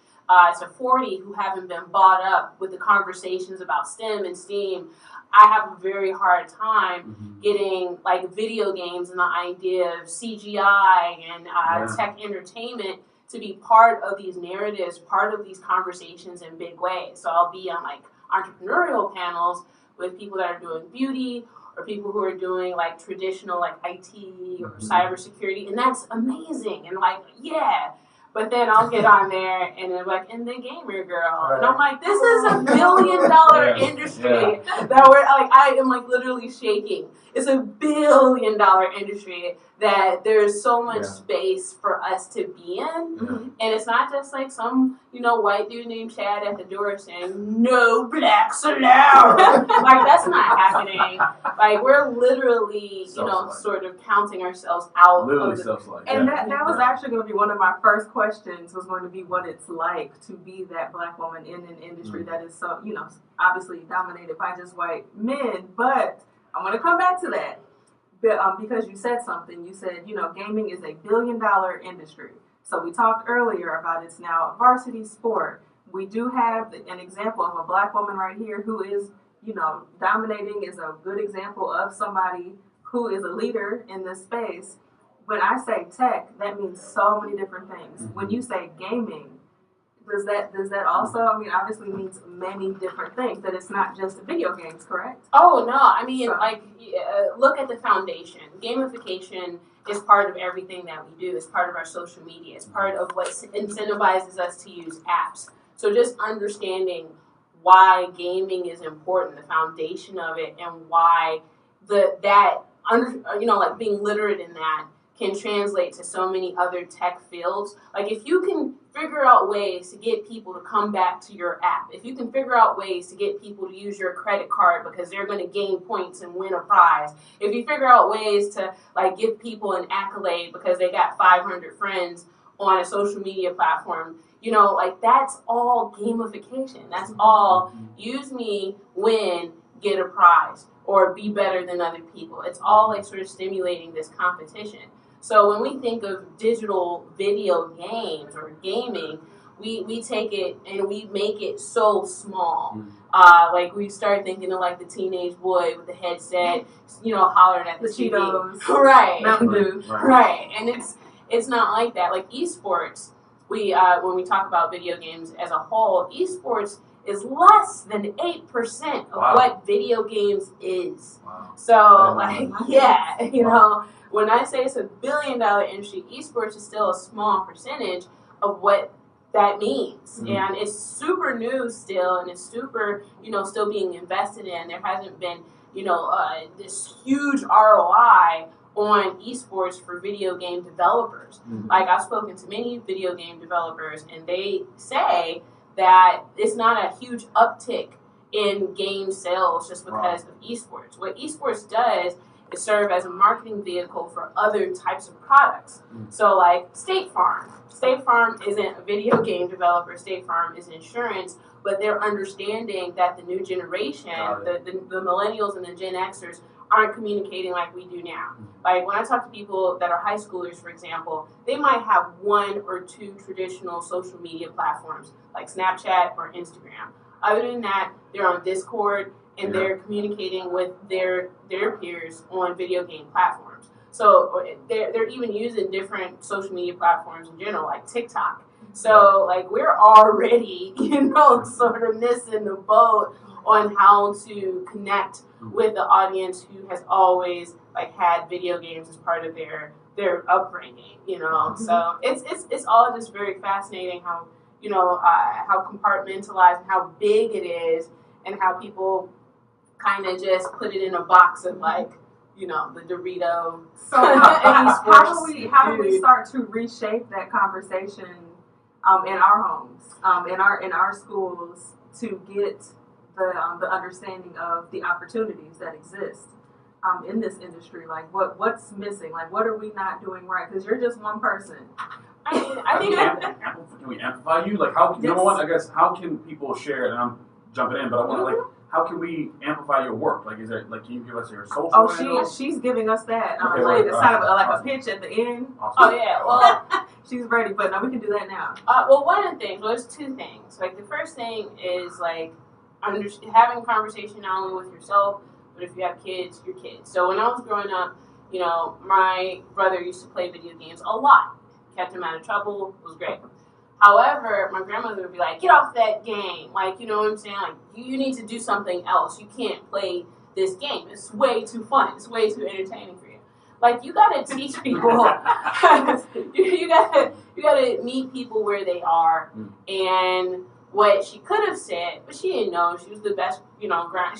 to 40 who haven't been bought up with the conversations about STEM and STEAM, I have a very hard time getting like video games and the idea of CGI and tech entertainment to be part of these narratives, part of these conversations in big ways. So I'll be on like entrepreneurial panels with people that are doing beauty or people who are doing like traditional like IT or cybersecurity, and that's amazing and like but then I'll get on there and they're like, and the gamer girl, and I'm like, this is $1 billion industry that we're like, I am like literally shaking. It's $1 billion industry that there's so much space for us to be in, and it's not just like some white dude named Chad at the door saying no blacks allowed. Like that's not happening. Like we're literally sort of counting ourselves out. Literally self-like. And that was actually going to be one of my first questions, was going to be what it's like to be that black woman in an industry that is so obviously dominated by just white men. But I'm going to come back to that. Because you said something. You said, gaming is $1 billion industry. So we talked earlier about it's now a varsity sport. We do have an example of a black woman right here who is, dominating, is a good example of somebody who is a leader in this space. When I say tech, that means so many different things. When you say gaming, does that also, obviously means many different things, that it's not just video games, correct? Oh, no. I mean, look at the foundation. Gamification is part of everything that we do. It's part of our social media. It's part of what incentivizes us to use apps. So just understanding why gaming is important, the foundation of it, and why being literate in that can translate to so many other tech fields. Like if you can figure out ways to get people to come back to your app, if you can figure out ways to get people to use your credit card because they're going to gain points and win a prize, if you figure out ways to like give people an accolade because they got 500 friends on a social media platform, that's all gamification. That's all use me, win, get a prize, or be better than other people. It's all like sort of stimulating this competition. So when we think of digital video games or gaming, we take it and we make it so small. Like we start thinking of like the teenage boy with the headset, hollering at the TV. Cheetos, right? Mountain Dew, right? And it's not like that. Like esports, when we talk about video games as a whole, esports is less than 8% of what video games is. So when I say it's $1 billion industry, esports is still a small percentage of what that means. And it's super new still, and it's super, still being invested in. There hasn't been, this huge ROI on esports for video game developers. Like I've spoken to many video game developers, and they say that it's not a huge uptick in game sales just because of esports. What esports does is serve as a marketing vehicle for other types of products. So like State Farm. State Farm isn't a video game developer. State Farm is insurance, but they're understanding that the new generation, the millennials and the Gen Xers, aren't communicating like we do now. Like when I talk to people that are high schoolers, for example, they might have 1 or 2 traditional social media platforms like Snapchat or Instagram. Other than that, they're on Discord and they're communicating with their peers on video game platforms. So they're even using different social media platforms in general, like TikTok. So like we're already, sort of missing the boat on how to connect with the audience who has always like had video games as part of their upbringing, So it's all just very fascinating how how compartmentalized and how big it is, and how people kind of just put it in a box of like the Dorito. So how do we start to reshape that conversation in our homes, in our schools, to get the understanding of the opportunities that exist in this industry? Like what's missing? Like what are we not doing right? Because you're just one person. I think can we amplify you? Like how? Number one, I guess how can people share? And I'm jumping in, but I want to how can we amplify your work? Like, is there can you give us your social? Oh, she's giving us that. It's kind of like a pitch at the end. Awesome. Oh yeah, well, she's ready, but no, we can do that now. Well, one of the things, there's two things. Like the first thing is like having a conversation not only with yourself, but if you have kids, your kids. So when I was growing up, my brother used to play video games a lot. Kept him out of trouble. Was great. However, my grandmother would be like, get off that game. Like, you know what I'm saying? Like, you need to do something else. You can't play this game. It's way too fun. It's way too entertaining for you. Like, you got to teach people. you gotta meet people where they are. And what she could have said, but she didn't know. She was the best,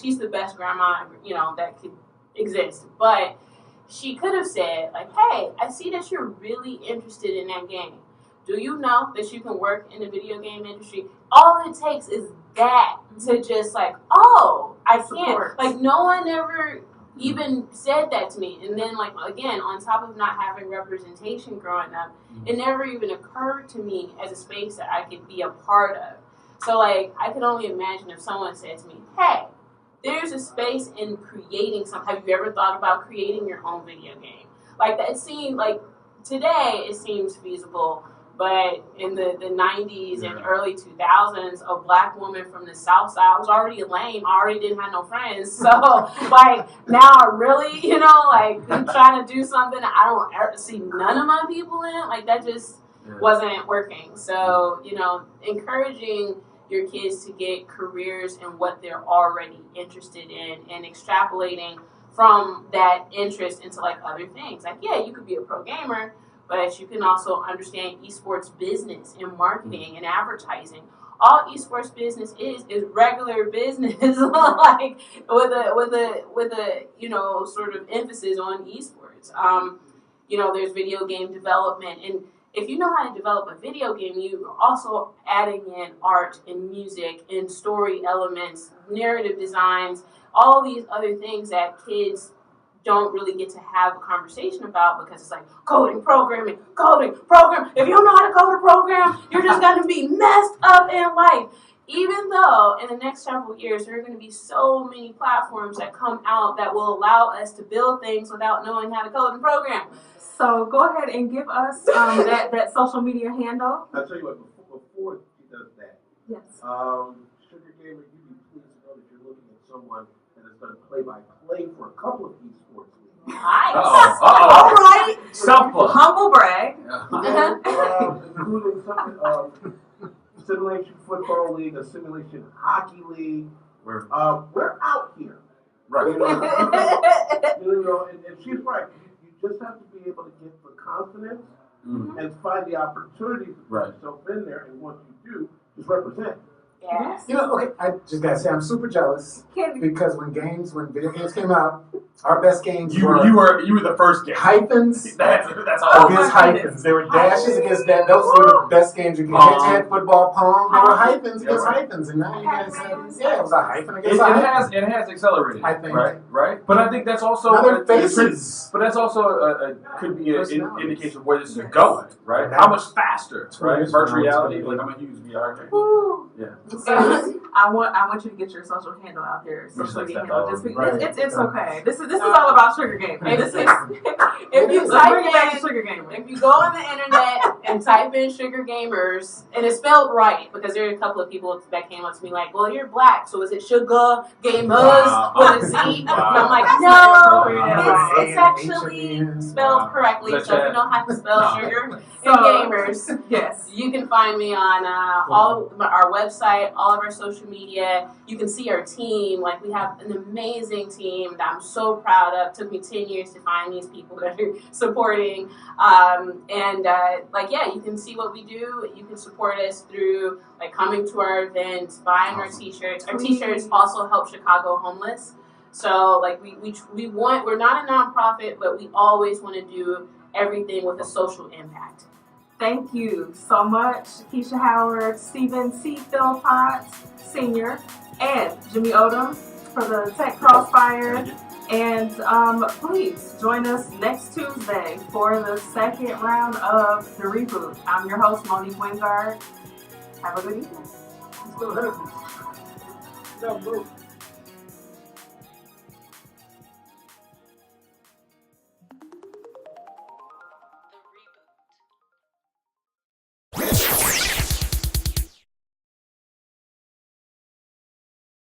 she's the best grandma, that could exist. But she could have said, like, hey, I see that you're really interested in that game. Do you know that you can work in the video game industry? All it takes is that to just like, oh, I can't. Like, no one ever even said that to me. And then, like, again, on top of not having representation growing up, it never even occurred to me as a space that I could be a part of. So, like, I could only imagine if someone said to me, hey, there's a space in creating something. Have you ever thought about creating your own video game? Like, that seemed like today it seems feasible. But in the 90s and early 2000s, a black woman from the South Side, I was already lame. I already didn't have no friends. So, like, now I really, trying to do something I don't ever see none of my people in. Like, that just wasn't working. So, encouraging your kids to get careers in what they're already interested in and extrapolating from that interest into, like, other things. Like, yeah, you could be a pro gamer, but you can also understand esports business and marketing and advertising. All esports business is regular business, like with a sort of emphasis on esports. There's video game development, and if you know how to develop a video game, you are also adding in art and music and story elements, narrative designs, all these other things that kids don't really get to have a conversation about because it's like coding, programming. If you don't know how to code or program, you're just going to be messed up in life. Even though in the next several years, there are going to be so many platforms that come out that will allow us to build things without knowing how to code and program. So go ahead and give us that social media handle. I'll tell you what, before she does that, yes. Sugar Gamer, you'd be pleased to know that you're looking at someone that has done play-by-play for a couple of esports leagues. Nice. All right. Self-plug. Humble brag. Including something simulation football league, a simulation hockey league. We're out here. Right. And she's right. You just have to be able to get the confidence and find the opportunity to put yourself in there. And once you do, just represent. Yes. Okay, I just gotta say I'm super jealous because when video games came out, our best games you were the first game. Hyphens. That's all. Against hyphens. There were dashes against that. Those were the best games you could get. Head football, pong. There were hyphens against hyphens, and now you guys said, it was a hyphen against hyphens. It has accelerated. I think. Right. But I think that's also faces. But that's also could be an indication of where this is going. Right. How much faster? Right. Virtual reality. Like I'm a huge VR guy. Yeah. And I want you to get your social handle out there. Just Social like media that, handle. though. It's okay. This is all about Sugar Gamer. This is If you let's bring it back to type Sugar Gamer. if you go on the internet and type in Sugar Gamers, and it's spelled right, because there are a couple of people that came up to me like, well, you're black, so is it Sugar Gamers with a Z? And I'm like, no, it's actually spelled correctly. Is that So if you Chad? know how to spell sugar and So- gamers, Yes. you can find me on all of our website, all of our social media. You can see our team. Like, we have an amazing team that I'm so proud of. It took me 10 years to find these people that are supporting. You can see what we do. You can support us through like coming to our events, buying our t-shirts. Our t-shirts also help Chicago homeless. So like we're not a nonprofit, but we always want to do everything with a social impact. Thank you so much, Keisha Howard, Stephen C. Philpott, Sr., and Jimmy Odom for the Tech Crossfire. And please join us next Tuesday for the second round of the Reboot. I'm your host, Monique Wingard. Have a good evening. Still hurting. No, move.